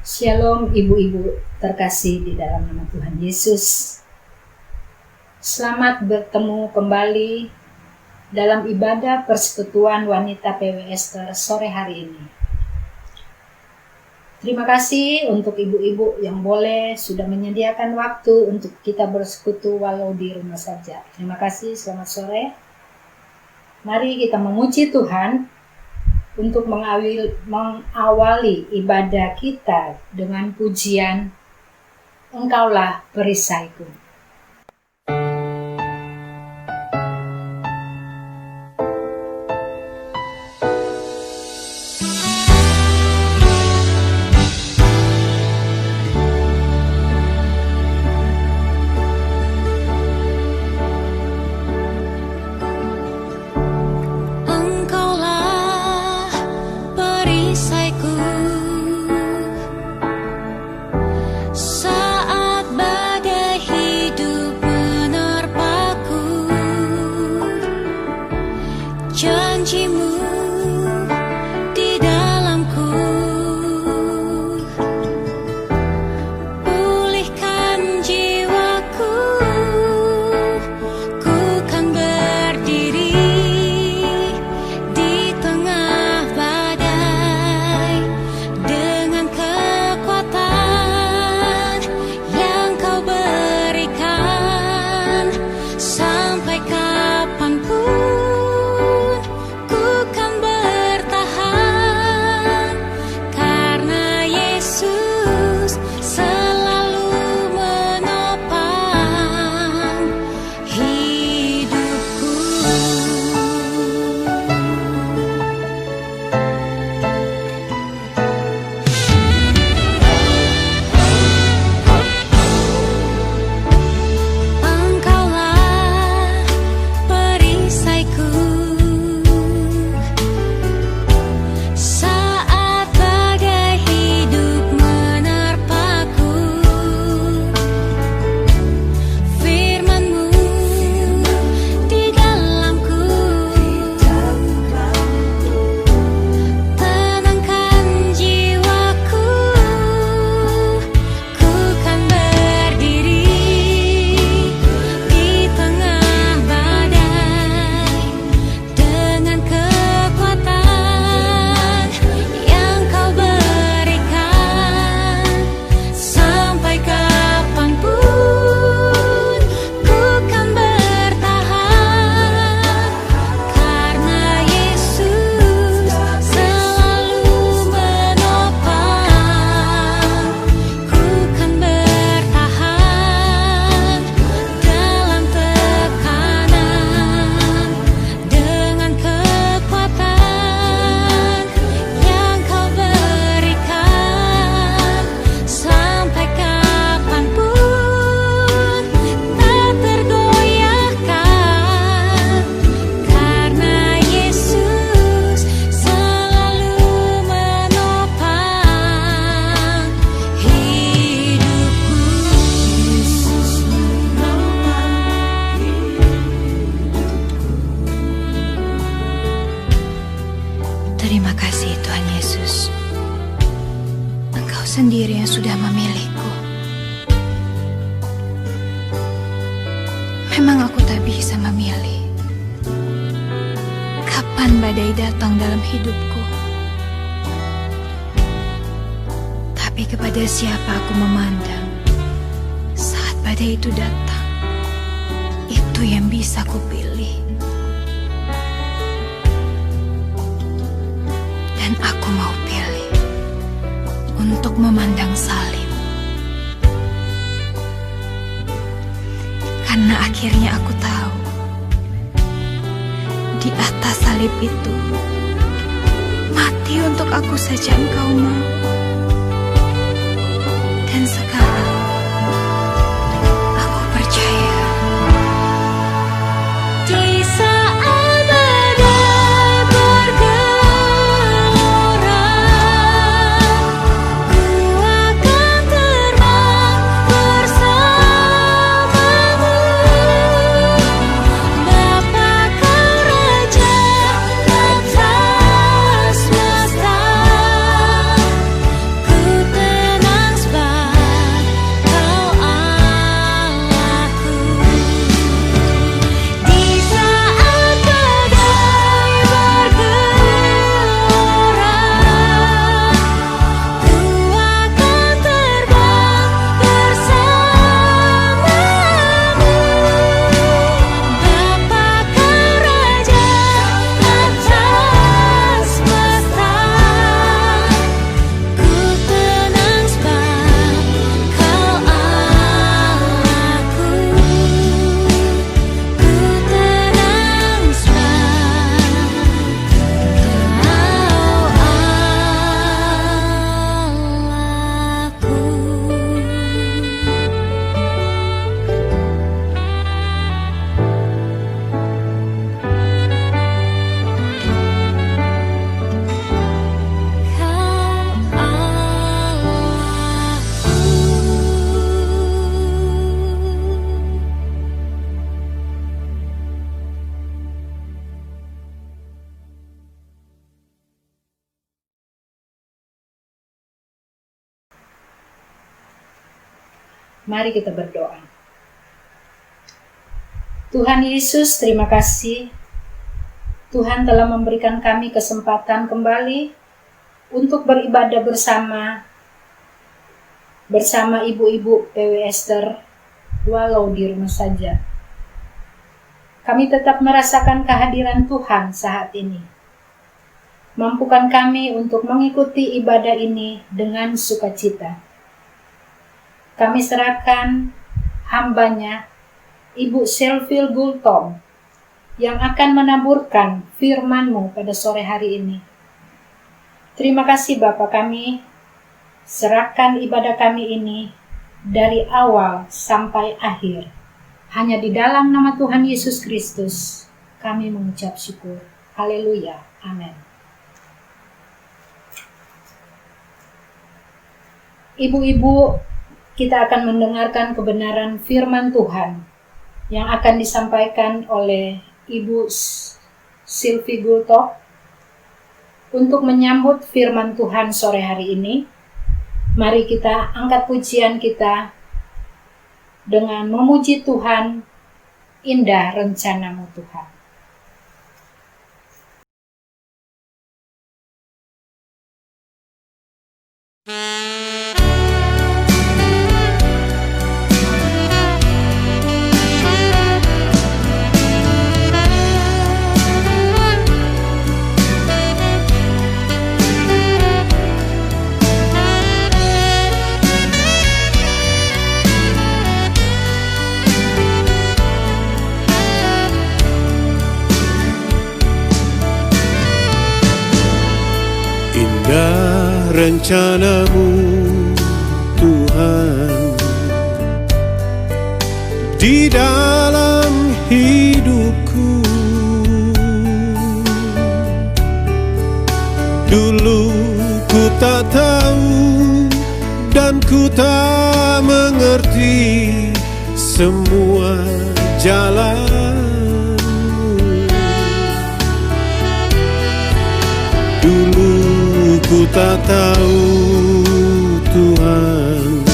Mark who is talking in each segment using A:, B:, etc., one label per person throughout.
A: Shalom ibu-ibu terkasih di dalam nama Tuhan Yesus. Selamat bertemu kembali dalam ibadah persekutuan wanita PWS sore hari ini. Terima kasih untuk ibu-ibu yang boleh sudah menyediakan waktu untuk kita bersekutu walau di rumah saja. Terima kasih, selamat sore. Mari kita memuji Tuhan untuk mengawali ibadah kita dengan pujian Engkaulah perisaiku.
B: Terima kasih Tuhan Yesus. Engkau sendiri yang sudah memilihku. Memang aku tak bisa memilih kapan badai datang dalam hidupku. Tapi kepada siapa aku memandang saat badai itu datang, itu yang bisa kupilih. Dan aku mau pilih untuk memandang salib. Karena akhirnya aku tahu di atas salib itu mati untuk aku saja Engkau mau. Dan sekarang aku percaya di saat badai bergelora, ku akan terbang bersamamu. Bapa Kau Raja atas semesta, ku tenang
A: Mari kita berdoa. Tuhan Yesus, terima kasih. Tuhan telah memberikan kami kesempatan kembali untuk beribadah bersama ibu-ibu PW Esther, walau di rumah saja. Kami tetap merasakan kehadiran Tuhan saat ini. Mampukan kami untuk mengikuti ibadah ini dengan sukacita. Kami serahkan hambanya, Ibu Selfie Gultom, yang akan menaburkan firman-Mu pada sore hari ini. Terima kasih Bapa kami, serahkan ibadah kami ini dari awal sampai akhir. Hanya di dalam nama Tuhan Yesus Kristus kami mengucap syukur. Haleluya. Amin. Ibu-ibu, kita akan mendengarkan kebenaran firman Tuhan yang akan disampaikan oleh Ibu Selfie Gultom. Untuk menyambut firman Tuhan sore hari ini, mari kita angkat pujian kita dengan memuji Tuhan, indah rencana-Mu Tuhan.
C: Indah rencana-Mu Tuhan di dalam hidupku. Dulu ku tak tahu dan ku tak mengerti semua jalan-Mu. Dulu ku tak tahu Tuhan,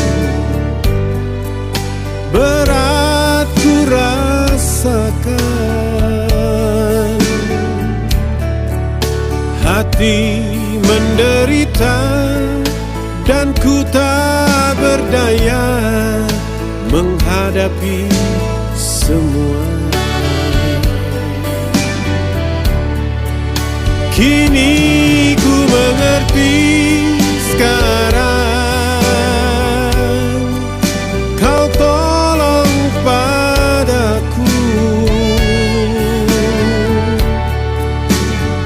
C: berat ku rasakan, hati menderita dan ku tak berdaya menghadapi semua. Kini ku mengerti sekarang, Kau tolong padaku.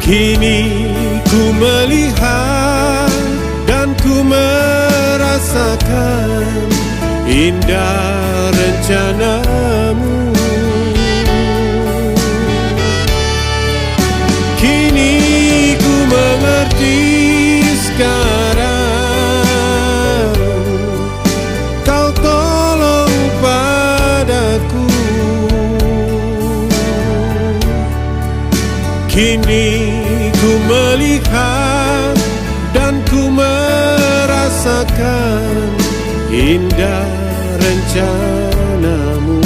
C: Kini ku melihat dan ku merasakan indah rencana-Mu. Kini ku mengerti sekarang, Kau tolong padaku. Kini ku melihat dan ku merasakan indah rencana-Mu.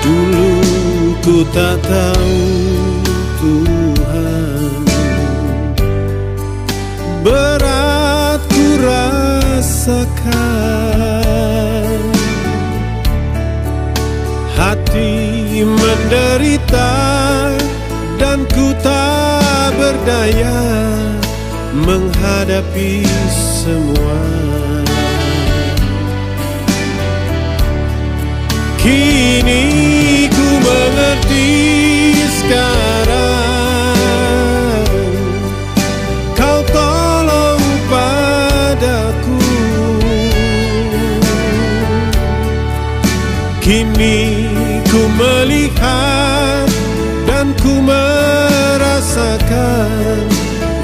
C: Dulu ku tak tahu Tuhan, berat ku rasakan, hati menderita dan ku tak berdaya menghadapi semua. Kini ku mengerti sekarang, Kau tolong padaku. Kini ku melihat dan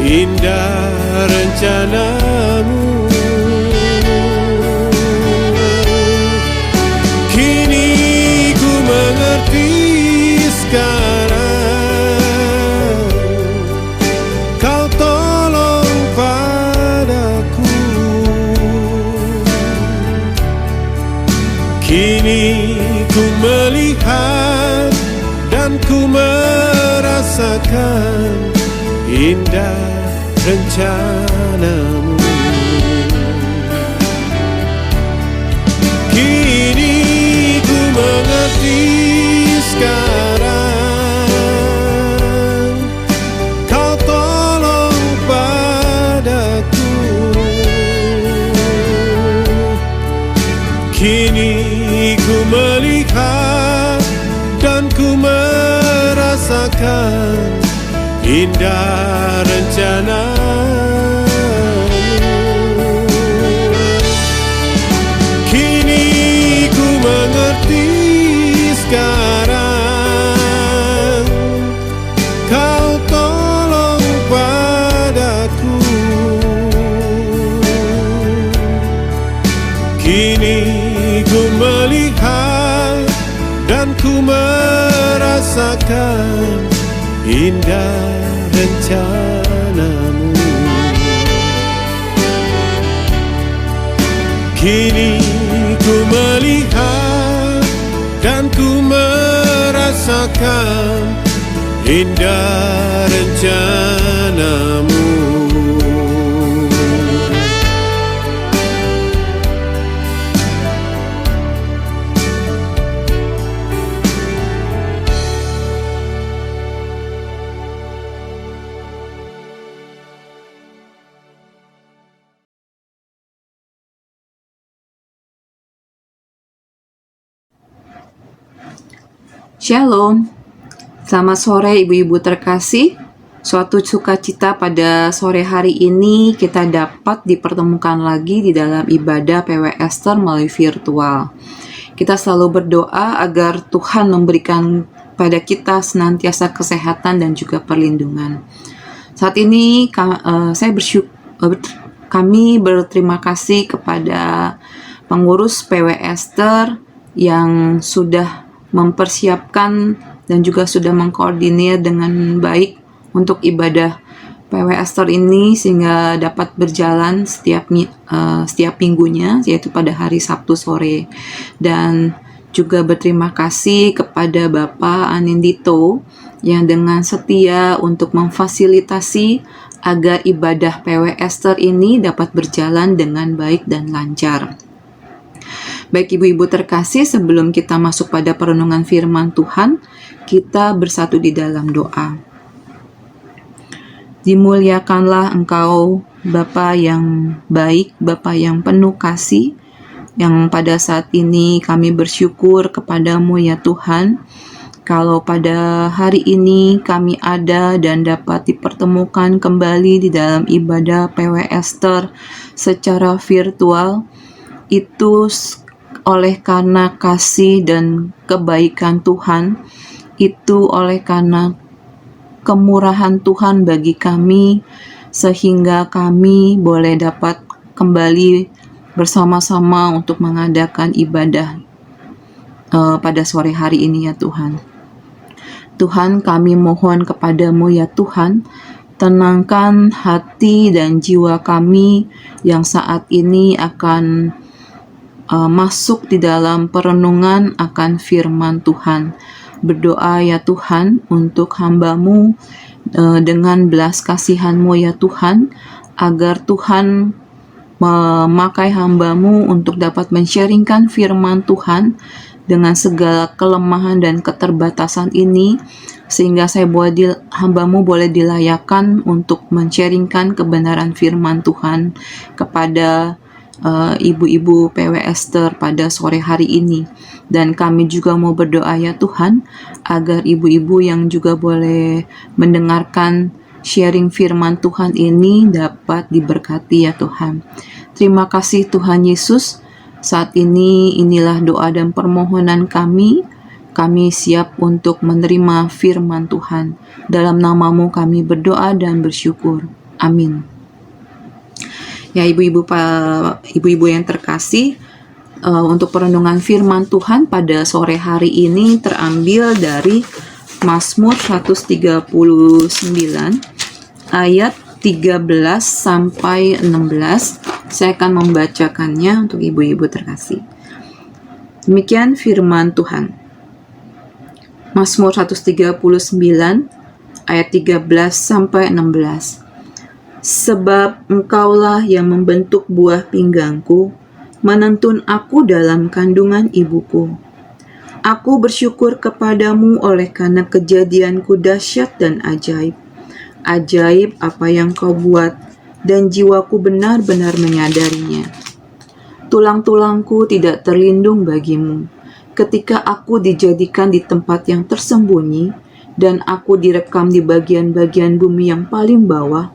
C: indah rencanamu. Kini ku mengerti sekarang, kau tolong padaku. Kini ku melihat dan ku merasakan indah rencanamu. Kini ku mengerti sekarang, kau tolong padaku. Kini ku melihat dan ku merasakan indah rencanamu. Kini ku mengerti sekarang, kau tolong padaku. Kini ku melihat dan ku merasakan indah rencanamu. Kini ku melihat dan ku merasakan indah rencanamu.
D: Shalom, selamat sore ibu-ibu terkasih. Suatu sukacita pada sore hari ini kita dapat dipertemukan lagi di dalam ibadah PW Esther melalui virtual. Kita selalu berdoa agar Tuhan memberikan pada kita senantiasa kesehatan dan juga perlindungan. Saat ini kami berterima kasih kepada pengurus PW Esther yang sudah mempersiapkan dan juga sudah mengkoordinir dengan baik untuk ibadah PW Esther ini sehingga dapat berjalan setiap minggunya, yaitu pada hari Sabtu sore. Dan juga berterima kasih kepada Bapak Anindito yang dengan setia untuk memfasilitasi agar ibadah PW Esther ini dapat berjalan dengan baik dan lancar. Baik ibu-ibu terkasih, sebelum kita masuk pada perenungan firman Tuhan, kita bersatu di dalam doa. Dimuliakanlah Engkau, Bapa yang baik, Bapa yang penuh kasih, yang pada saat ini kami bersyukur kepadamu ya Tuhan, kalau pada hari ini kami ada dan dapat dipertemukan kembali di dalam ibadah PW Esther secara virtual, itu oleh karena kasih dan kebaikan Tuhan, itu oleh karena kemurahan Tuhan bagi kami, sehingga kami boleh dapat kembali bersama-sama untuk mengadakan ibadah pada sore hari ini ya Tuhan. Tuhan, kami mohon kepadamu ya Tuhan, tenangkan hati dan jiwa kami yang saat ini akan masuk di dalam perenungan akan firman Tuhan. Berdoa ya Tuhan untuk hamba-Mu dengan belas kasihan-Mu ya Tuhan, agar Tuhan memakai hamba-Mu untuk dapat men-sharingkan firman Tuhan dengan segala kelemahan dan keterbatasan ini, sehingga hamba-Mu boleh dilayakkan untuk men-sharingkan kebenaran firman Tuhan kepada ibu-ibu PW Esther pada sore hari ini. Dan kami juga mau berdoa ya Tuhan, agar ibu-ibu yang juga boleh mendengarkan sharing firman Tuhan ini dapat diberkati ya Tuhan. Terima kasih Tuhan Yesus. Saat ini inilah doa dan permohonan kami. Kami siap untuk menerima firman Tuhan. Dalam nama-Mu kami berdoa dan bersyukur. Amin. Ya, ibu-ibu yang terkasih, untuk perenungan firman Tuhan pada sore hari ini terambil dari Mazmur 139 ayat 13 sampai 16. Saya akan membacakannya untuk ibu-ibu terkasih. Demikian firman Tuhan. Mazmur 139 ayat 13 sampai 16. Sebab Engkaulah yang membentuk buah pinggangku, menuntun aku dalam kandungan ibuku. Aku bersyukur kepadamu oleh karena kejadianku dahsyat dan ajaib. Ajaib apa yang kau buat, dan jiwaku benar-benar menyadarinya. Tulang-tulangku tidak terlindung bagimu, ketika aku dijadikan di tempat yang tersembunyi, dan aku direkam di bagian-bagian bumi yang paling bawah.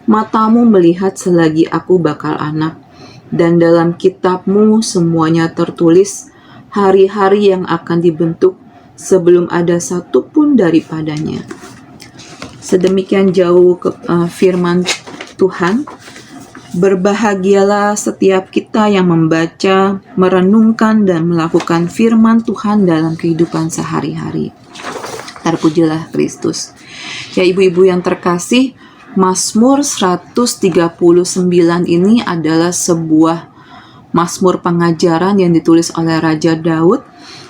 D: Matamu melihat selagi aku bakal anak, dan dalam kitabmu semuanya tertulis hari-hari yang akan dibentuk sebelum ada satu pun daripadanya. Sedemikian jauh firman Tuhan. Berbahagialah setiap kita yang membaca, merenungkan, dan melakukan firman Tuhan dalam kehidupan sehari-hari. Terpujilah Kristus. Ya, ibu-ibu yang terkasih, Mazmur 139 ini adalah sebuah Mazmur pengajaran yang ditulis oleh Raja Daud,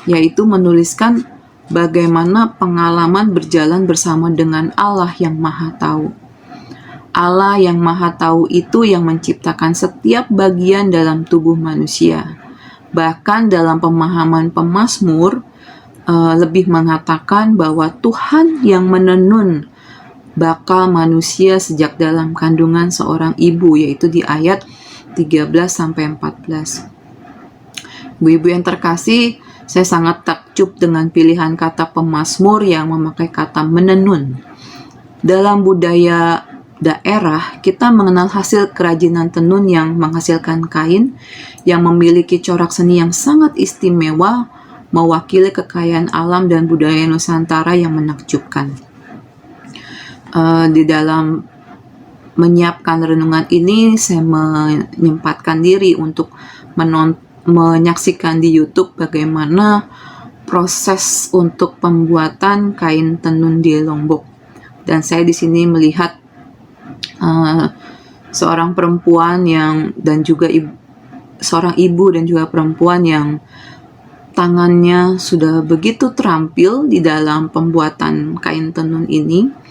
D: yaitu menuliskan bagaimana pengalaman berjalan bersama dengan Allah yang Maha Tahu. Allah yang Maha Tahu itu yang menciptakan setiap bagian dalam tubuh manusia. Bahkan dalam pemahaman pemazmur, lebih mengatakan bahwa Tuhan yang menenun bakal manusia sejak dalam kandungan seorang ibu, yaitu di ayat 13-14. Ibu-ibu yang terkasih, saya sangat takjub dengan pilihan kata pemazmur yang memakai kata menenun. Dalam budaya daerah, kita mengenal hasil kerajinan tenun yang menghasilkan kain yang memiliki corak seni yang sangat istimewa, mewakili kekayaan alam dan budaya Nusantara yang menakjubkan. Di dalam menyiapkan renungan ini, saya menyempatkan diri untuk menyaksikan di YouTube bagaimana proses untuk pembuatan kain tenun di Lombok. Dan saya di sini melihat seorang perempuan seorang ibu dan juga perempuan yang tangannya sudah begitu terampil di dalam pembuatan kain tenun ini.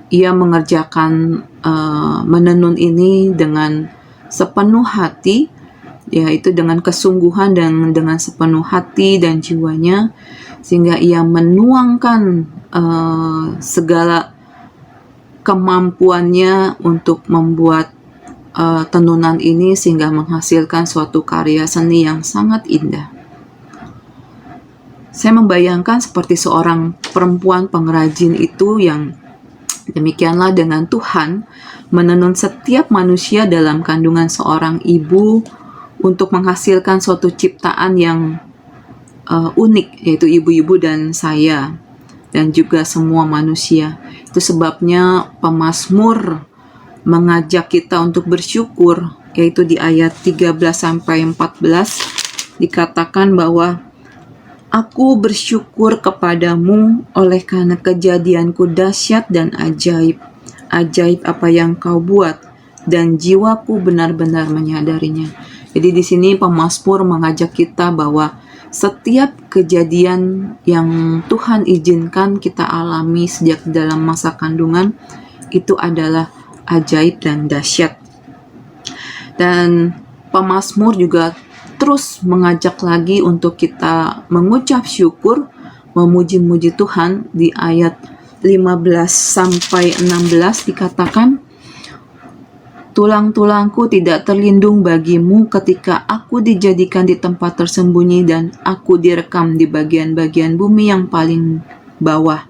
D: Ia mengerjakan menenun ini dengan sepenuh hati, yaitu dengan kesungguhan dan dengan sepenuh hati dan jiwanya, sehingga ia menuangkan segala kemampuannya untuk membuat tenunan ini sehingga menghasilkan suatu karya seni yang sangat indah. Saya membayangkan seperti seorang perempuan pengrajin itu yang demikianlah dengan Tuhan menenun setiap manusia dalam kandungan seorang ibu untuk menghasilkan suatu ciptaan yang unik, yaitu ibu-ibu dan saya dan juga semua manusia. Itu sebabnya pemazmur mengajak kita untuk bersyukur, yaitu di ayat 13-14 dikatakan bahwa Aku bersyukur kepadamu oleh karena kejadianku dahsyat dan ajaib. Ajaib apa yang kau buat, dan jiwaku benar-benar menyadarinya. Jadi di sini pemazmur mengajak kita bahwa setiap kejadian yang Tuhan izinkan kita alami sejak dalam masa kandungan itu adalah ajaib dan dahsyat. Dan pemazmur juga terus mengajak lagi untuk kita mengucap syukur, memuji-muji Tuhan. Di ayat 15-16 dikatakan, Tulang-tulangku tidak terlindung bagimu ketika aku dijadikan di tempat tersembunyi dan aku direkam di bagian-bagian bumi yang paling bawah.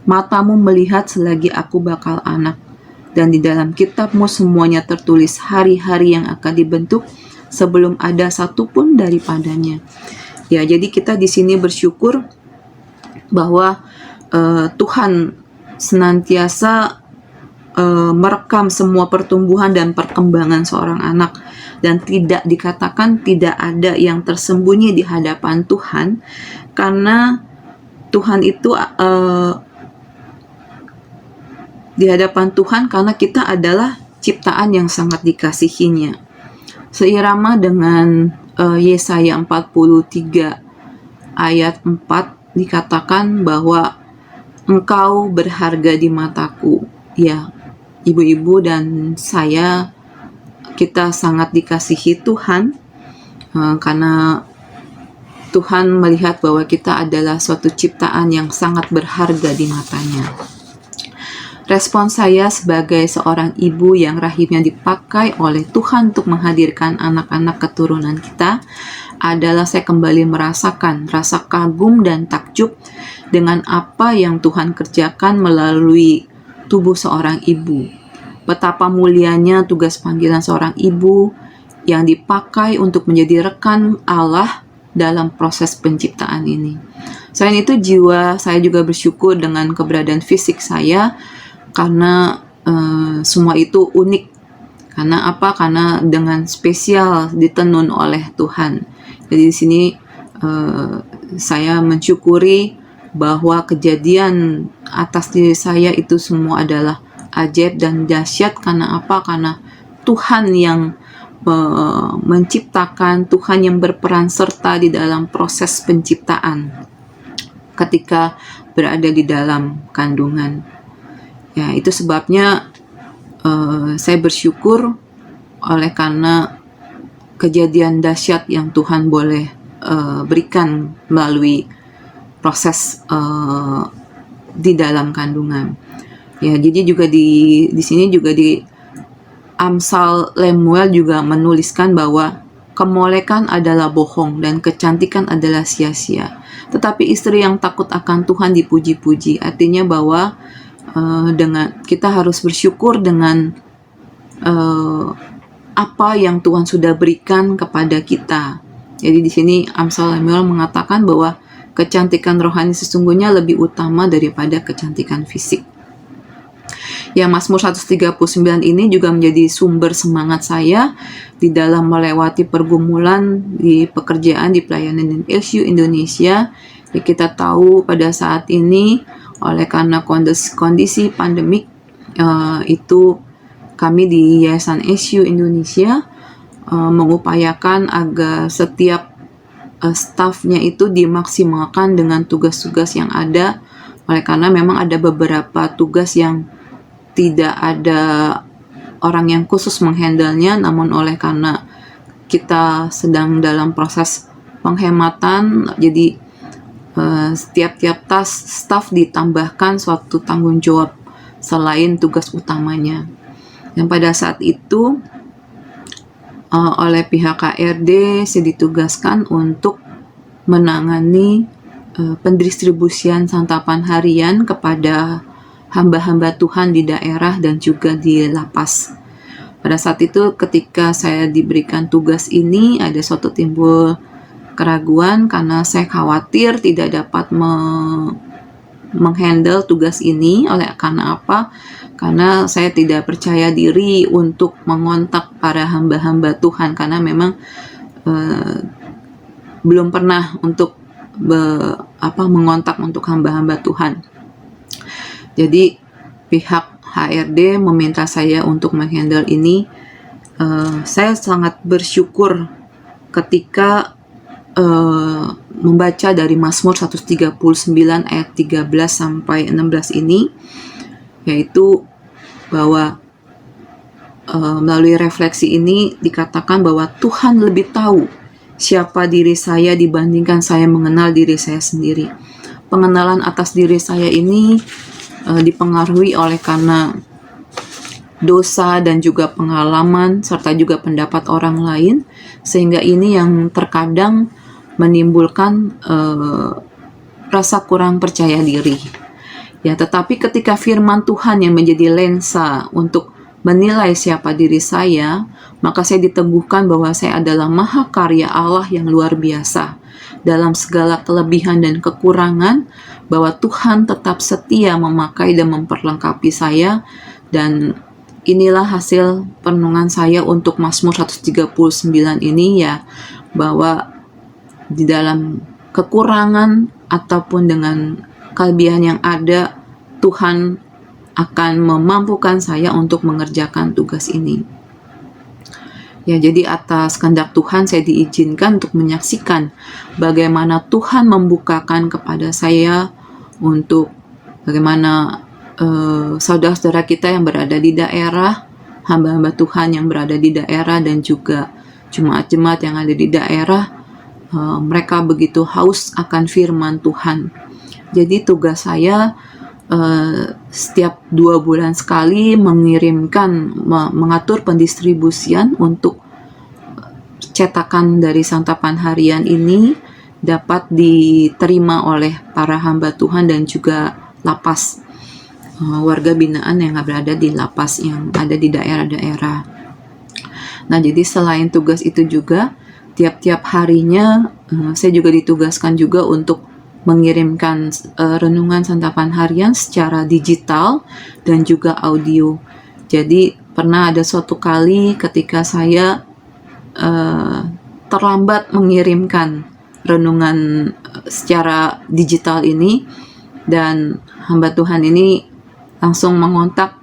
D: Matamu melihat selagi aku bakal anak, dan di dalam kitabmu semuanya tertulis hari-hari yang akan dibentuk sebelum ada satupun daripadanya. Ya, jadi kita di sini bersyukur bahwa Tuhan senantiasa merekam semua pertumbuhan dan perkembangan seorang anak, dan tidak dikatakan tidak ada yang tersembunyi di hadapan Tuhan, karena Tuhan itu di hadapan Tuhan karena kita adalah ciptaan yang sangat dikasihinya. Seirama dengan Yesaya 43 ayat 4 dikatakan bahwa engkau berharga di mataku. Ya, ibu-ibu dan saya, kita sangat dikasihi Tuhan karena Tuhan melihat bahwa kita adalah suatu ciptaan yang sangat berharga di matanya. Respon saya sebagai seorang ibu yang rahimnya dipakai oleh Tuhan untuk menghadirkan anak-anak keturunan kita adalah saya kembali merasakan rasa kagum dan takjub dengan apa yang Tuhan kerjakan melalui tubuh seorang ibu. Betapa mulianya tugas panggilan seorang ibu yang dipakai untuk menjadi rekan Allah dalam proses penciptaan ini. Selain itu, jiwa saya juga bersyukur dengan keberadaan fisik saya, karena semua itu unik. Karena apa? Karena dengan spesial ditenun oleh Tuhan. Jadi di sini saya mensyukuri bahwa kejadian atas diri saya itu semua adalah ajaib dan dahsyat. Karena apa? Karena Tuhan yang menciptakan, Tuhan yang berperan serta di dalam proses penciptaan ketika berada di dalam kandungan. Ya, itu sebabnya saya bersyukur oleh karena kejadian dahsyat yang Tuhan boleh berikan melalui proses di dalam kandungan. Ya, jadi juga di sini juga di Amsal Lemuel juga menuliskan bahwa kemolekan adalah bohong dan kecantikan adalah sia-sia. Tetapi istri yang takut akan Tuhan dipuji-puji. Artinya bahwa dengan kita harus bersyukur dengan apa yang Tuhan sudah berikan kepada kita. Jadi di sini Amsal Lemuel mengatakan bahwa kecantikan rohani sesungguhnya lebih utama daripada kecantikan fisik. Ya, Mazmur 139 ini juga menjadi sumber semangat saya di dalam melewati pergumulan di pekerjaan di pelayanan LCU Indonesia. Ya, kita tahu pada saat ini oleh karena kondisi pandemik itu kami di Yayasan LCU Indonesia mengupayakan agar setiap stafnya itu dimaksimalkan dengan tugas-tugas yang ada, oleh karena memang ada beberapa tugas yang tidak ada orang yang khusus menghandle-nya, namun oleh karena kita sedang dalam proses penghematan, jadi setiap staf ditambahkan suatu tanggung jawab selain tugas utamanya. Dan pada saat itu oleh pihak KRD saya ditugaskan untuk menangani pendistribusian santapan harian kepada hamba-hamba Tuhan di daerah dan juga di lapas. Pada saat itu ketika saya diberikan tugas ini, ada suatu timbul keraguan karena saya khawatir tidak dapat menghandle tugas ini. Karena apa? Karena saya tidak percaya diri untuk mengontak para hamba-hamba Tuhan, karena memang belum pernah untuk mengontak untuk hamba-hamba Tuhan. Jadi pihak HRD meminta saya untuk menghandle ini. Saya sangat bersyukur ketika membaca dari Mazmur 139 ayat 13 sampai 16 ini, yaitu bahwa melalui refleksi ini dikatakan bahwa Tuhan lebih tahu siapa diri saya dibandingkan saya mengenal diri saya sendiri. Pengenalan atas diri saya ini dipengaruhi oleh karena dosa dan juga pengalaman serta juga pendapat orang lain, sehingga ini yang terkadang menimbulkan rasa kurang percaya diri. Ya, tetapi ketika firman Tuhan yang menjadi lensa untuk menilai siapa diri saya, maka saya diteguhkan bahwa saya adalah mahakarya Allah yang luar biasa dalam segala kelebihan dan kekurangan, bahwa Tuhan tetap setia memakai dan memperlengkapi saya Dan inilah hasil perenungan saya untuk Mazmur 139 ini ya, bahwa di dalam kekurangan ataupun dengan kelebihan yang ada, Tuhan akan memampukan saya untuk mengerjakan tugas ini. Ya, jadi atas kehendak Tuhan saya diizinkan untuk menyaksikan bagaimana Tuhan membukakan kepada saya untuk bagaimana saudara-saudara kita yang berada di daerah, hamba-hamba Tuhan yang berada di daerah, dan juga jemaat-jemaat yang ada di daerah, mereka begitu haus akan firman Tuhan. Jadi tugas saya setiap 2 bulan sekali mengatur pendistribusian untuk cetakan dari santapan harian ini dapat diterima oleh para hamba Tuhan dan juga lapas, warga binaan yang berada di lapas yang ada di daerah-daerah. Nah, jadi selain tugas itu juga tiap-tiap harinya saya juga ditugaskan juga untuk mengirimkan renungan santapan harian secara digital dan juga audio. Jadi pernah ada suatu kali ketika saya terlambat mengirimkan renungan secara digital ini, dan hamba Tuhan ini langsung mengontak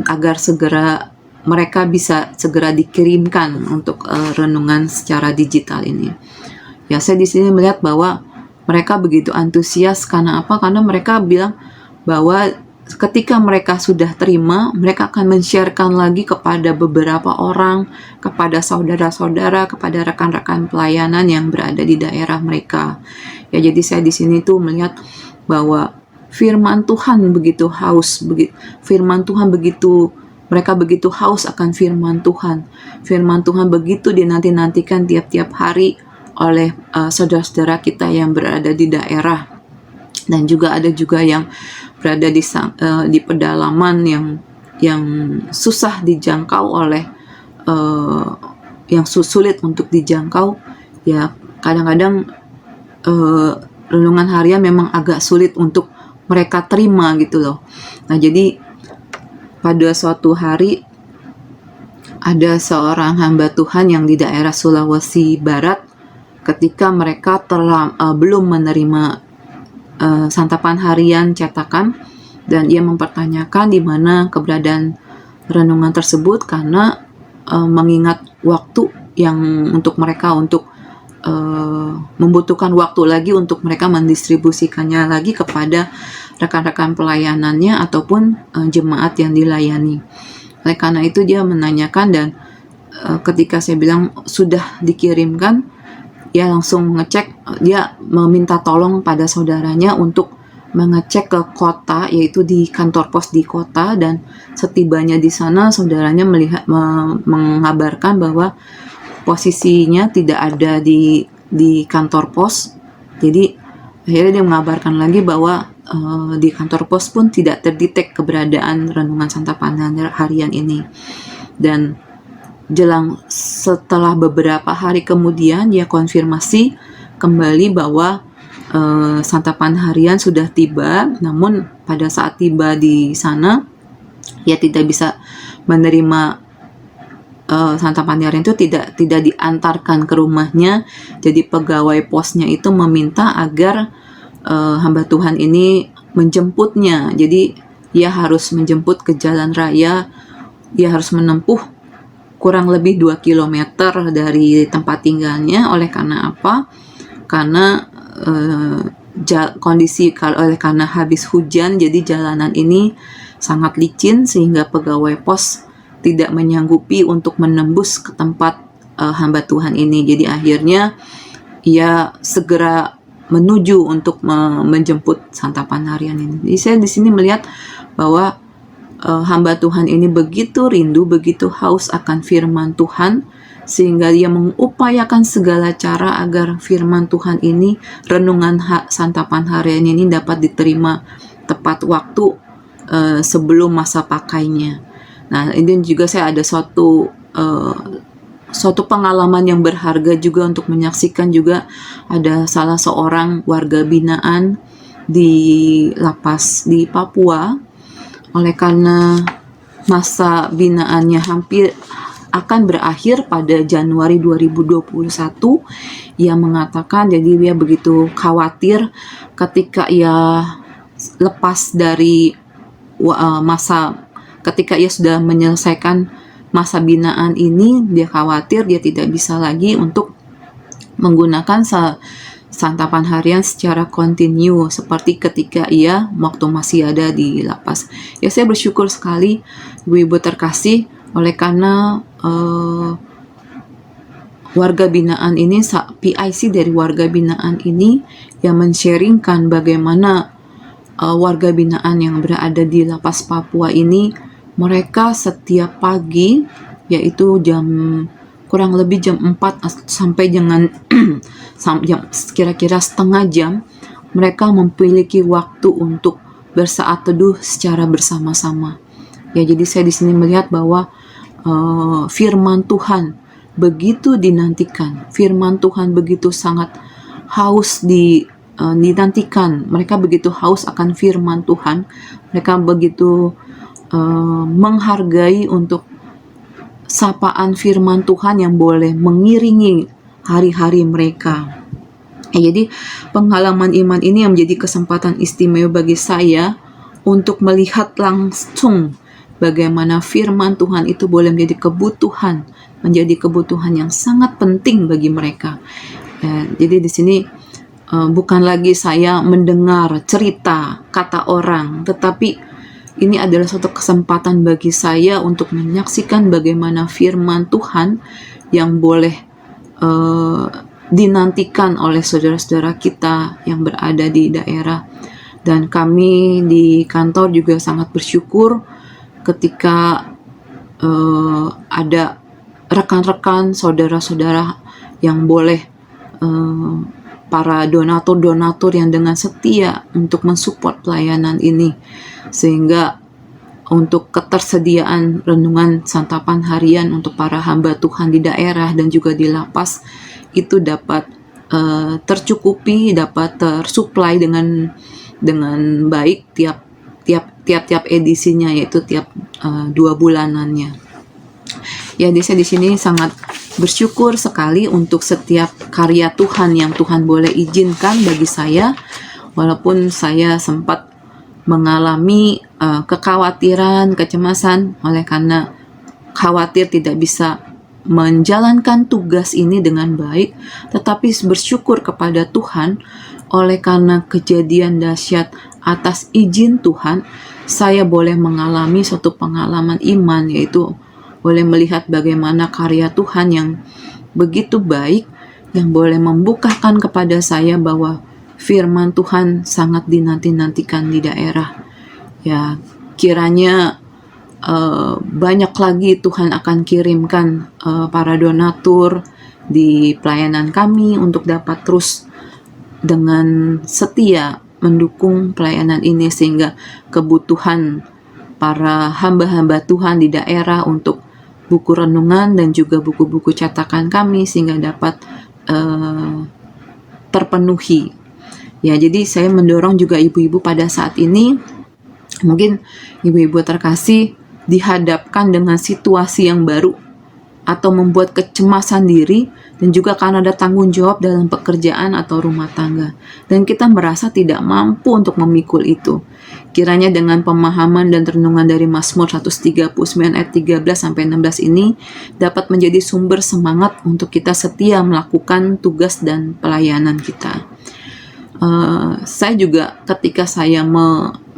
D: agar mereka bisa segera dikirimkan untuk renungan secara digital ini. Ya, saya di sini melihat bahwa mereka begitu antusias. Karena apa? Karena mereka bilang bahwa ketika mereka sudah terima, mereka akan men-sharekan lagi kepada beberapa orang, kepada saudara-saudara, kepada rekan-rekan pelayanan yang berada di daerah mereka. Ya, jadi saya di sini tuh melihat bahwa firman Tuhan begitu haus, firman Tuhan mereka begitu haus akan firman Tuhan. Firman Tuhan begitu dinanti-nantikan tiap-tiap hari oleh saudara-saudara kita yang berada di daerah, dan juga ada juga yang berada di pedalaman yang susah dijangkau oleh yang sulit untuk dijangkau. Ya, kadang-kadang renungan harian memang agak sulit untuk mereka terima gitu loh. Nah, jadi pada suatu hari ada seorang hamba Tuhan yang di daerah Sulawesi Barat, ketika mereka belum menerima santapan harian cetakan, dan ia mempertanyakan di mana keberadaan renungan tersebut karena mengingat waktu yang untuk mereka membutuhkan waktu lagi untuk mereka mendistribusikannya lagi kepada rekan-rekan pelayanannya ataupun jemaat yang dilayani. Oleh karena itu dia menanyakan, dan ketika saya bilang sudah dikirimkan, dia langsung mengecek, dia meminta tolong pada saudaranya untuk mengecek ke kota, yaitu di kantor pos di kota, dan setibanya di sana saudaranya mengabarkan bahwa posisinya tidak ada di kantor pos. Jadi akhirnya dia mengabarkan lagi bahwa di kantor pos pun tidak terdetek keberadaan renungan santapan harian ini. Dan setelah beberapa hari kemudian dia konfirmasi kembali bahwa santapan harian sudah tiba, namun pada saat tiba di sana ia tidak bisa menerima santapan harian itu, tidak diantarkan ke rumahnya. Jadi pegawai posnya itu meminta agar hamba Tuhan ini menjemputnya. Jadi ia harus menjemput ke jalan raya, ia harus menempuh kurang lebih 2 km dari tempat tinggalnya. Oleh karena apa? Karena karena habis hujan, jadi jalanan ini sangat licin sehingga pegawai pos tidak menyanggupi untuk menembus ke tempat hamba Tuhan ini. Jadi akhirnya ia segera menuju untuk menjemput santapan harian ini. Jadi saya di sini melihat bahwa hamba Tuhan ini begitu rindu, begitu haus akan firman Tuhan, sehingga dia mengupayakan segala cara agar firman Tuhan ini, renungan santapan harian ini dapat diterima tepat waktu sebelum masa pakainya. Nah, ini juga saya ada suatu pengalaman yang berharga juga untuk menyaksikan. Juga ada salah seorang warga binaan di lapas di Papua. oleh karena masa binaannya hampir akan berakhir pada Januari 2021. Ia mengatakan jadi dia begitu khawatir ketika ia lepas dari ketika ia sudah menyelesaikan masa binaan ini, dia khawatir dia tidak bisa lagi untuk menggunakan santapan harian secara kontinu seperti ketika ia waktu masih ada di lapas. Ya, saya bersyukur sekali ibu-ibu terkasih, oleh karena warga binaan ini, PIC dari warga binaan ini yang men-sharingkan bagaimana warga binaan yang berada di lapas Papua ini, mereka setiap pagi, yaitu kurang lebih jam 4 sampai dengan jam kira-kira setengah jam, mereka memiliki waktu untuk bersaat teduh secara bersama-sama. Ya, jadi saya di sini melihat bahwa firman Tuhan begitu dinantikan, firman Tuhan begitu sangat haus dinantikan. Mereka begitu haus akan firman Tuhan, mereka begitu menghargai untuk sapaan firman Tuhan yang boleh mengiringi hari-hari mereka. Jadi pengalaman iman ini yang menjadi kesempatan istimewa bagi saya untuk melihat langsung bagaimana firman Tuhan itu boleh menjadi kebutuhan yang sangat penting bagi mereka. Jadi di sini bukan lagi saya mendengar cerita kata orang, tetapi ini adalah suatu kesempatan bagi saya untuk menyaksikan bagaimana firman Tuhan yang boleh dinantikan oleh saudara-saudara kita yang berada di daerah. Dan kami di kantor juga sangat bersyukur ketika ada rekan-rekan, saudara-saudara yang boleh para donatur-donatur yang dengan setia untuk mensupport pelayanan ini, sehingga untuk ketersediaan renungan santapan harian untuk para hamba Tuhan di daerah dan juga di lapas itu dapat tercukupi, dapat tersuplai dengan baik tiap edisinya, yaitu tiap 2 bulanannya. Ya, saya di sini sangat bersyukur sekali untuk setiap karya Tuhan yang Tuhan boleh izinkan bagi saya, walaupun saya sempat mengalami kekhawatiran, kecemasan oleh karena khawatir tidak bisa menjalankan tugas ini dengan baik, tetapi bersyukur kepada Tuhan oleh karena kejadian dahsyat atas izin Tuhan, saya boleh mengalami suatu pengalaman iman, yaitu boleh melihat bagaimana karya Tuhan yang begitu baik, yang boleh membukakan kepada saya bahwa firman Tuhan sangat dinanti-nantikan di daerah. Ya, kiranya banyak lagi Tuhan akan kirimkan para donatur di pelayanan kami untuk dapat terus dengan setia mendukung pelayanan ini, sehingga kebutuhan para hamba-hamba Tuhan di daerah untuk buku renungan dan juga buku-buku cetakan kami sehingga dapat terpenuhi. Ya, jadi saya mendorong juga ibu-ibu pada saat ini, mungkin ibu-ibu terkasih dihadapkan dengan situasi yang baru atau membuat kecemasan diri, dan juga karena ada tanggung jawab dalam pekerjaan atau rumah tangga, dan kita merasa tidak mampu untuk memikul itu. Kiranya dengan pemahaman dan renungan dari Mazmur 139 ayat 13-16 ini dapat menjadi sumber semangat untuk kita setia melakukan tugas dan pelayanan kita. Saya juga ketika saya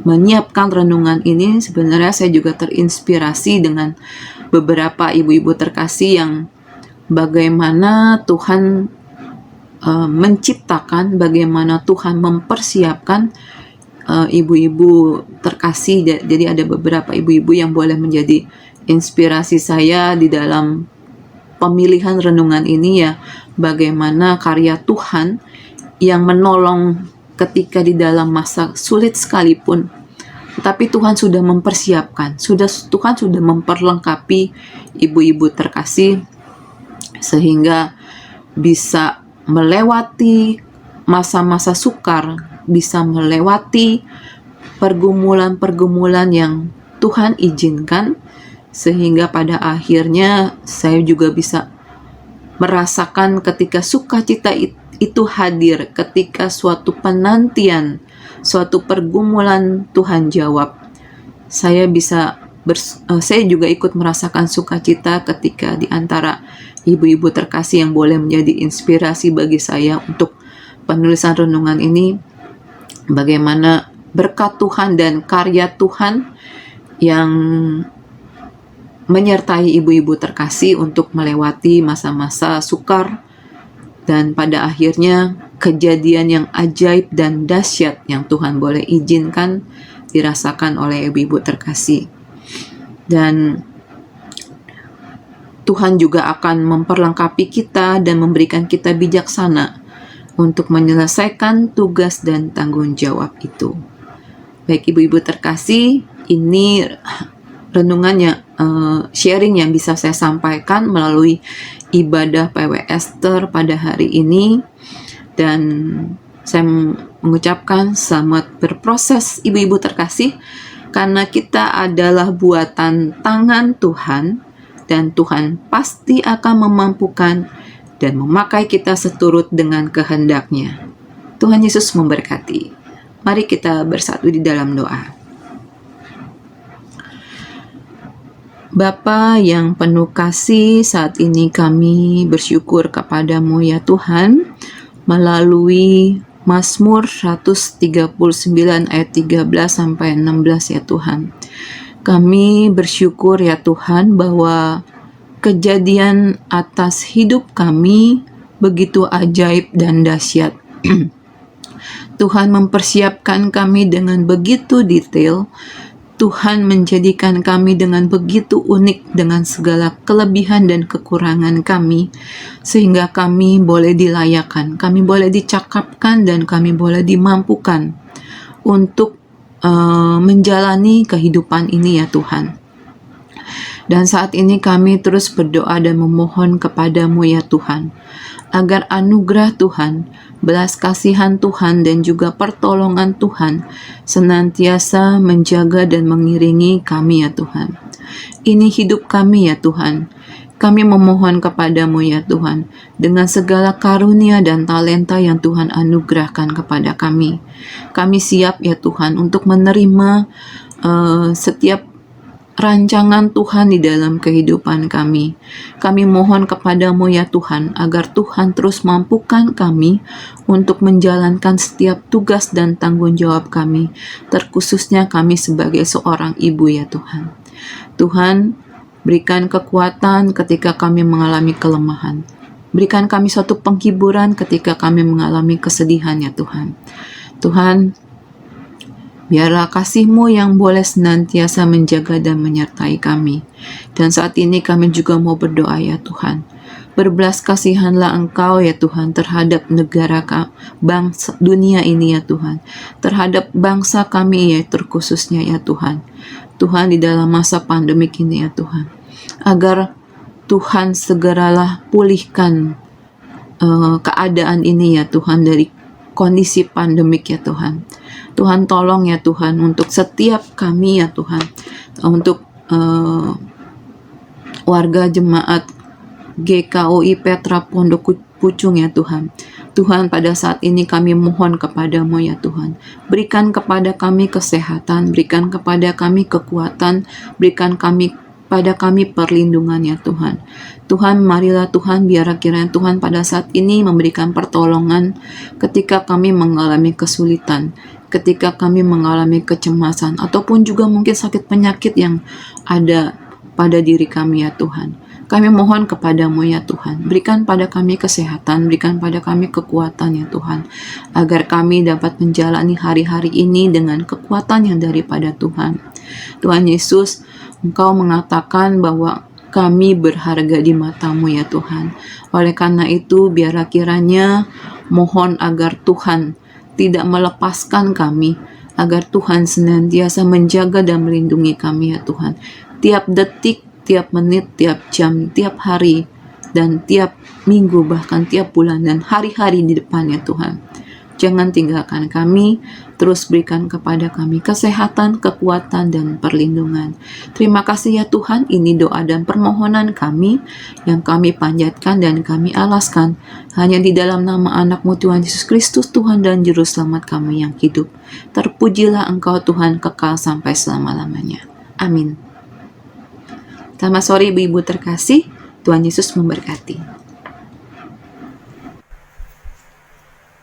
D: menyiapkan renungan ini, sebenarnya saya juga terinspirasi dengan beberapa ibu-ibu terkasih yang bagaimana Tuhan menciptakan, bagaimana Tuhan mempersiapkan ibu-ibu terkasih. Jadi ada beberapa ibu-ibu yang boleh menjadi inspirasi saya di dalam pemilihan renungan ini, ya, bagaimana karya Tuhan yang menolong ketika di dalam masa sulit sekalipun, tapi Tuhan sudah mempersiapkan, Tuhan sudah memperlengkapi ibu-ibu terkasih sehingga bisa melewati masa-masa sukar, bisa melewati pergumulan-pergumulan yang Tuhan izinkan, sehingga pada akhirnya saya juga bisa merasakan ketika sukacita itu hadir, ketika suatu penantian, suatu pergumulan Tuhan jawab. Saya juga ikut merasakan sukacita ketika di antara ibu-ibu terkasih yang boleh menjadi inspirasi bagi saya untuk penulisan renungan ini, bagaimana berkat Tuhan dan karya Tuhan yang menyertai ibu-ibu terkasih untuk melewati masa-masa sukar, dan pada akhirnya kejadian yang ajaib dan dahsyat yang Tuhan boleh izinkan dirasakan oleh ibu-ibu terkasih. Dan Tuhan juga akan memperlengkapi kita dan memberikan kita bijaksana untuk menyelesaikan tugas dan tanggung jawab itu. Baik ibu-ibu terkasih, ini renungannya, sharing yang bisa saya sampaikan melalui ibadah PW Esther pada hari ini, dan saya mengucapkan selamat berproses ibu-ibu terkasih, karena kita adalah buatan tangan Tuhan, dan Tuhan pasti akan memampukan dan memakai kita seturut dengan kehendak-Nya. Tuhan Yesus memberkati. Mari kita bersatu di dalam doa. Bapa yang penuh kasih, saat ini kami bersyukur kepadamu ya Tuhan, melalui Mazmur 139 ayat 13 sampai 16 ya Tuhan. Kami bersyukur ya Tuhan bahwa kejadian atas hidup kami begitu ajaib dan dahsyat. Tuhan mempersiapkan kami dengan begitu detail. Tuhan menjadikan kami dengan begitu unik dengan segala kelebihan dan kekurangan kami, sehingga kami boleh dilayakkan, kami boleh dicakapkan, dan kami boleh dimampukan untuk menjalani kehidupan ini ya Tuhan. Dan saat ini kami terus berdoa dan memohon kepadamu ya Tuhan, agar anugerah Tuhan, belas kasihan Tuhan, dan juga pertolongan Tuhan senantiasa menjaga dan mengiringi kami ya Tuhan. Ini hidup kami ya Tuhan. Kami memohon kepadamu ya Tuhan, dengan segala karunia dan talenta yang Tuhan anugerahkan kepada kami. Kami siap ya Tuhan untuk menerima setiap rancangan Tuhan di dalam kehidupan kami. Kami mohon kepadamu ya Tuhan, agar Tuhan terus mampukan kami untuk menjalankan setiap tugas dan tanggung jawab kami, terkhususnya kami sebagai seorang ibu ya Tuhan. Tuhan, berikan kekuatan ketika kami mengalami kelemahan. Berikan kami suatu penghiburan ketika kami mengalami kesedihan ya Tuhan. Tuhan, biarlah kasih-Mu yang boleh senantiasa menjaga dan menyertai kami. Dan saat ini kami juga mau berdoa ya Tuhan. Berbelas kasihanlah Engkau ya Tuhan terhadap negara bangsa dunia ini ya Tuhan. Terhadap bangsa kami ya terkhususnya ya Tuhan. Tuhan, di dalam masa pandemik ini ya Tuhan. Agar Tuhan segeralah pulihkan keadaan ini ya Tuhan, dari kondisi pandemik ya Tuhan. Tuhan tolong ya Tuhan untuk setiap kami ya Tuhan, untuk warga jemaat GKOI Petra Pondok Pucung ya Tuhan. Tuhan, pada saat ini kami mohon kepadamu ya Tuhan, berikan kepada kami kesehatan, berikan kepada kami kekuatan, berikan pada kami perlindungan ya Tuhan. Tuhan, marilah Tuhan, biar kiranya Tuhan pada saat ini memberikan pertolongan ketika kami mengalami kesulitan, ketika kami mengalami kecemasan, ataupun juga mungkin sakit penyakit yang ada pada diri kami ya Tuhan. Kami mohon kepadamu ya Tuhan, berikan pada kami kesehatan, berikan pada kami kekuatan ya Tuhan, agar kami dapat menjalani hari-hari ini dengan kekuatan yang daripada Tuhan. Tuhan Yesus, Engkau mengatakan bahwa kami berharga di mata-Mu ya Tuhan. Oleh karena itu, biarlah kiranya mohon agar Tuhan tidak melepaskan kami, agar Tuhan senantiasa menjaga dan melindungi kami ya Tuhan. Tiap detik, tiap menit, tiap jam, tiap hari, dan tiap minggu, bahkan tiap bulan dan hari-hari di depannya Tuhan. Jangan tinggalkan kami, terus berikan kepada kami kesehatan, kekuatan, dan perlindungan. Terima kasih ya Tuhan, ini doa dan permohonan kami yang kami panjatkan dan kami alaskan hanya di dalam nama anak-Mu Tuhan Yesus Kristus, Tuhan dan Juru Selamat kami yang hidup. Terpujilah Engkau Tuhan kekal sampai selama-lamanya. Amin. Selamat sore Ibu-Ibu terkasih, Tuhan Yesus memberkati.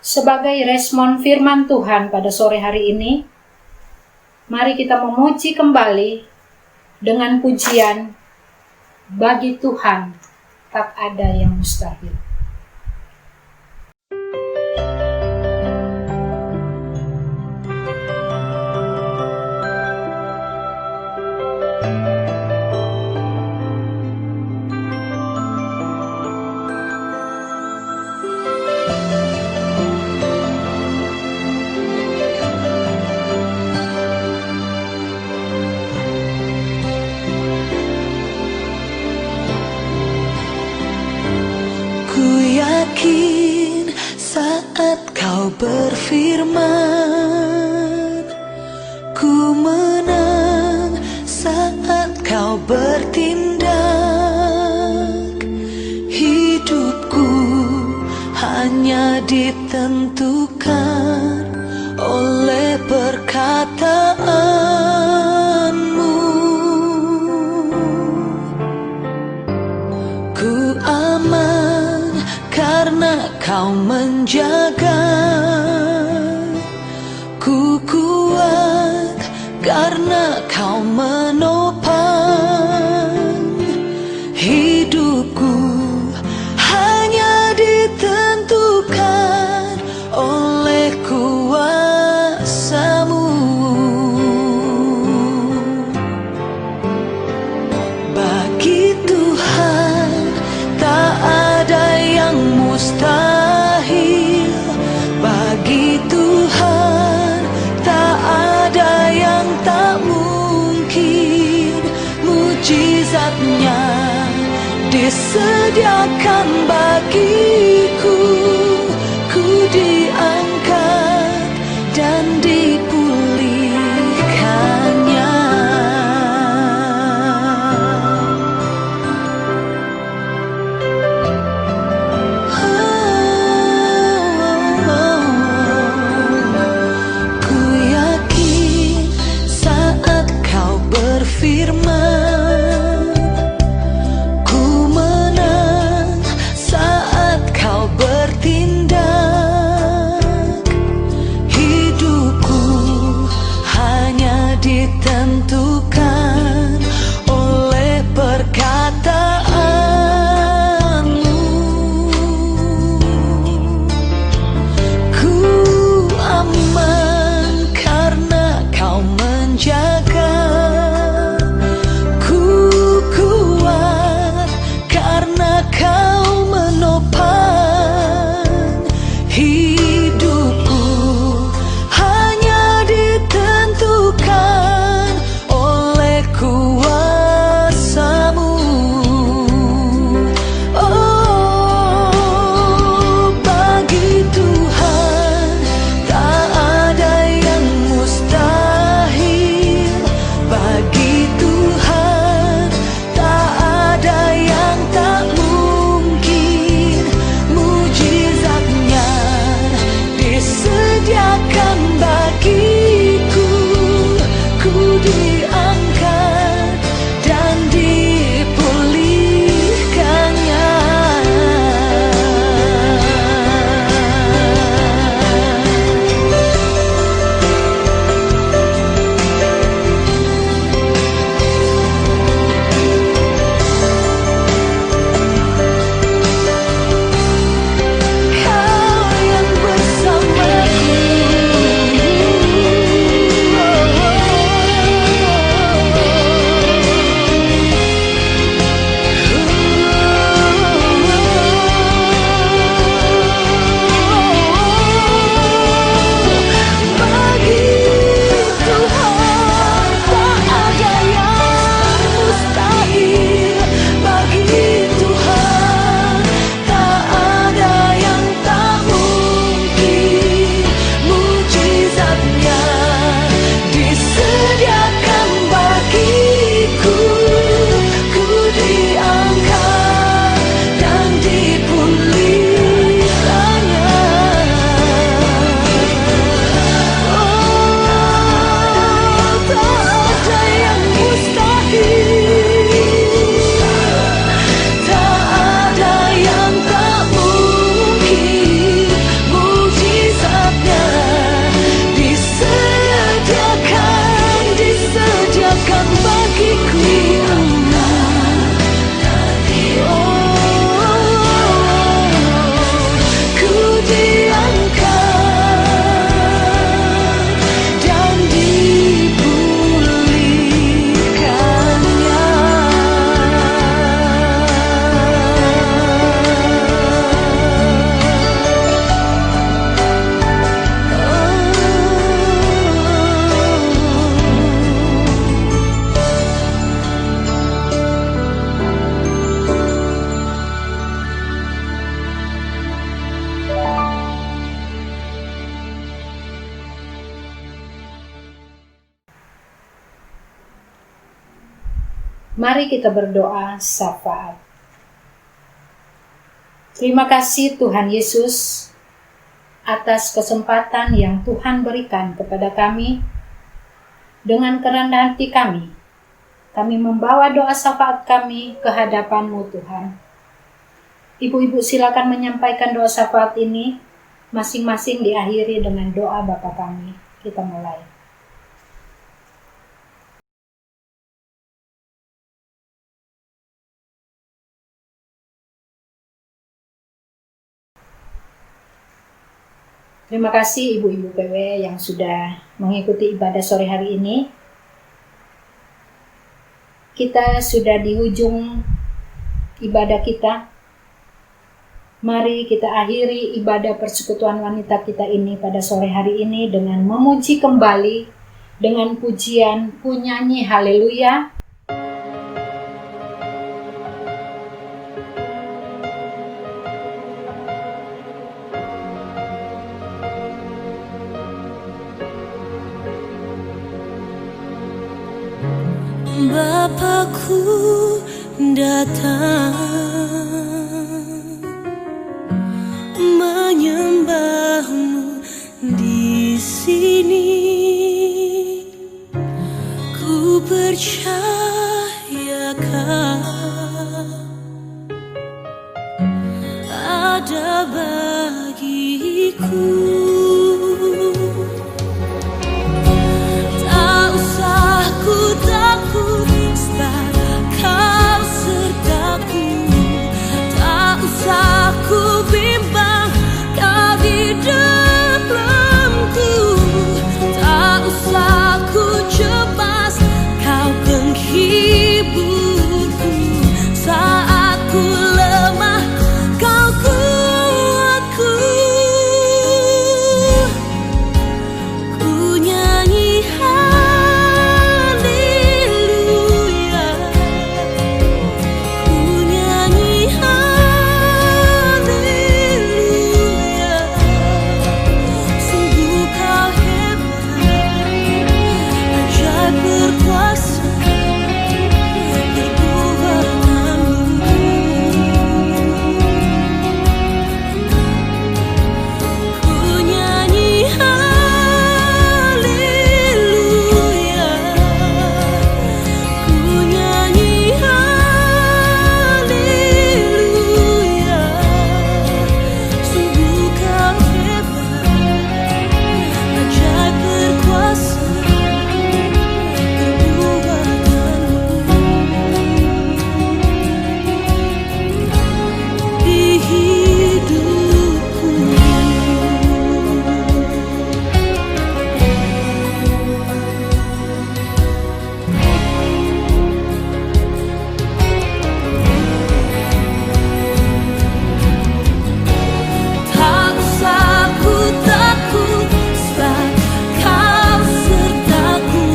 A: Sebagai respon firman Tuhan pada sore hari ini, mari kita memuji kembali dengan pujian, bagi Tuhan tak ada yang mustahil.
E: Saat kau berfirman, ku menang. Saat kau bertindak, hidupku hanya ditentukan oleh perkataanmu. Ku aman karena kau menjaga, ku kuat karena kau menopang. Hidupku hanya ditentukan oleh kuasa-Mu. Bagi Tuhan tak ada yang mustahil. Bagi Tuhan tak ada yang tak mungkin. Mujizat-Nya disediakan bagiku. Ku diangkat dan dipulihkannya. Firman, ku menang saat kau bertindak.
A: Mari kita berdoa syafaat. Terima kasih Tuhan Yesus atas kesempatan yang Tuhan berikan kepada kami. Dengan kerendahan hati kami membawa doa syafaat kami ke hadapan-Mu Tuhan. Ibu-ibu silakan menyampaikan doa syafaat ini, masing-masing diakhiri dengan doa Bapa kami. Kita mulai. Terima kasih ibu-ibu PW yang sudah mengikuti ibadah sore hari ini. Kita sudah di ujung ibadah kita. Mari kita akhiri ibadah persekutuan wanita kita ini pada sore hari ini dengan memuji kembali dengan pujian, punyanyi haleluya.
E: Bapakku datang menyembahmu di sini. Ku percayakan ada bagiku. Tak usah ku takut, sebab Kau sertaku. Tak usah ku bimbang, Kau di dalamku. Tak usah ku cemas, Kau penghiburku. Saat ku lemah, Kau kuatku. Ku nyanyi haleluya. Ku nyanyi haleluya. Sungguh Kau hebat, ajaib berkuasa, perbuatanmu. Ku nyanyi haleluya. Ku nyanyi haleluya. Sungguh Kau hebat, ajaib berkuasa, perbuatanmu di hidupku. Tak usah ku takut, sebab Kau sertaku.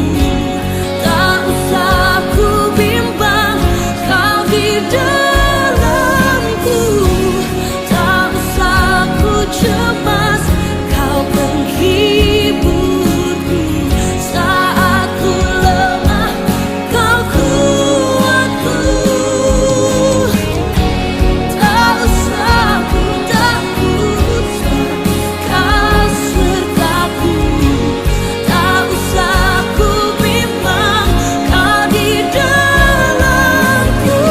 E: Tak usah ku bimbang, Kau di dalamku. Tak usah ku cemas, Kau penghiburku. Saat ku lemah, Kau kuatku. Tak usah ku takut, sebab Kau sertaku. Tak usah ku bimbang, Kau di dalamku.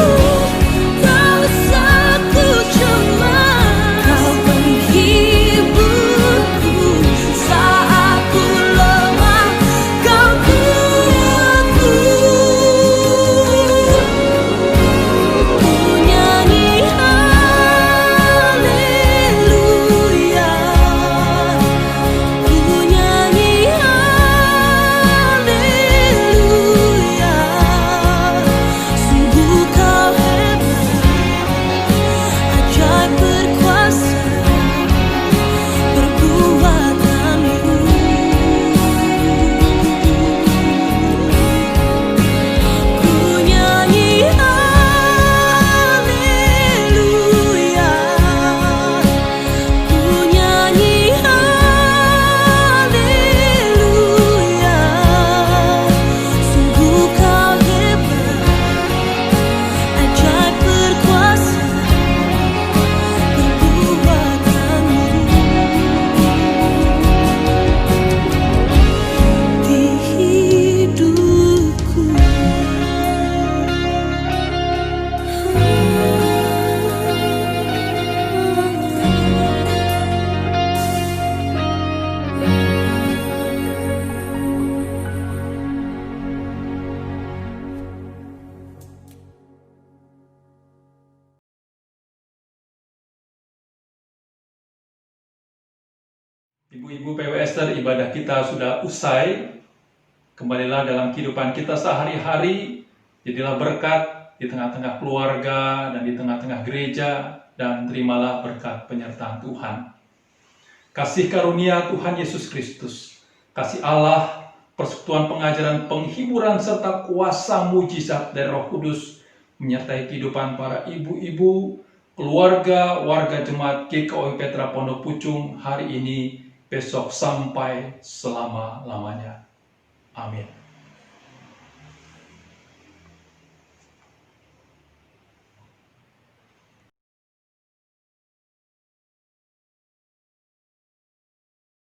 F: Ibu-ibu PWSer, ibadah kita sudah usai. Kembalilah dalam kehidupan kita sehari-hari. Jadilah berkat di tengah-tengah keluarga dan di tengah-tengah gereja. Dan terimalah berkat penyertaan Tuhan. Kasih karunia Tuhan Yesus Kristus, kasih Allah, persekutuan pengajaran, penghiburan, serta kuasa mujizat dari Roh Kudus menyertai kehidupan para ibu-ibu, keluarga, warga jemaat GKOI Petra Pondok Pucung hari ini, besok, sampai selama-lamanya. Amin.